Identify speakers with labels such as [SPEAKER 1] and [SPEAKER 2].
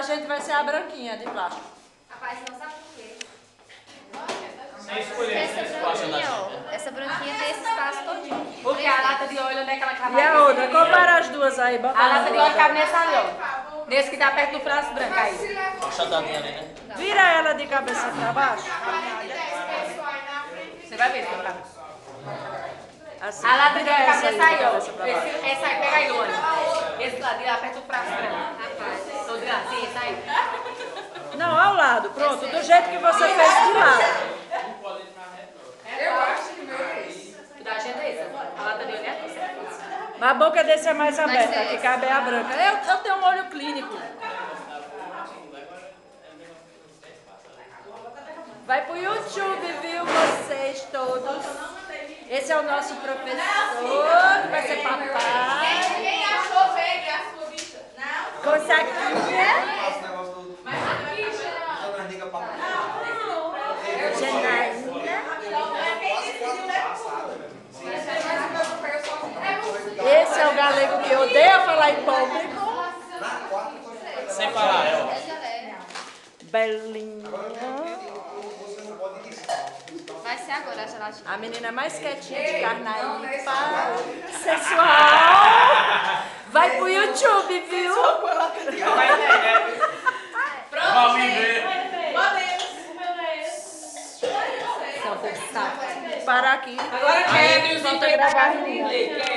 [SPEAKER 1] gente vai ser a branquinha de plástico.
[SPEAKER 2] Rapaz, não sabe por quê. Essa branquinha tem esse espaço todinho.
[SPEAKER 3] Porque a lata de óleo, onde é que ela cabe?
[SPEAKER 1] E a outra? Compara as duas aí, bota
[SPEAKER 3] A lata de óleo cabe nessa ali, ó. Nesse que tá perto do frasco branco aí.
[SPEAKER 4] Puxadinha ali, né?
[SPEAKER 1] Vira ela de cabeça pra baixo.
[SPEAKER 3] Você vai ver se cabe.
[SPEAKER 1] Assim,
[SPEAKER 3] A lata de
[SPEAKER 1] vira
[SPEAKER 3] óleo cabe
[SPEAKER 1] essa aí
[SPEAKER 3] nessa aí,
[SPEAKER 1] de
[SPEAKER 3] ó.
[SPEAKER 1] cabeça pra baixo.
[SPEAKER 3] Essa aí, pega aí, Luana. Esse lado de lá perto do frasco branco. Rapaz, tô dizendo assim, essa aí.
[SPEAKER 1] Não, ao lado, pronto, do jeito que você fez de lado.
[SPEAKER 5] Eu acho que o meu é esse.
[SPEAKER 3] O da gente é esse. A lata de óleo é essa.
[SPEAKER 1] Mas a boca desse é mais aberta, que cabe a branca. Eu tenho um olho clínico. Vai pro YouTube, viu, vocês todos. Esse é o nosso professor, que vai ser papai.
[SPEAKER 5] Quem achou verde a sua bicha? Não?
[SPEAKER 1] Com saquinha. Janaína. Esse é o galego que odeia falar em público.
[SPEAKER 4] Sem falar, é ó.
[SPEAKER 1] Belinha.
[SPEAKER 2] Vai ser agora a gelatina.
[SPEAKER 1] A menina mais quietinha de Carnaíba. Sensual. Vai pro YouTube, viu?
[SPEAKER 4] Vai ter, né? Vamos ver.
[SPEAKER 1] Para aqui.
[SPEAKER 3] Agora quebre os
[SPEAKER 1] Volta a gravar.
[SPEAKER 3] enfeites.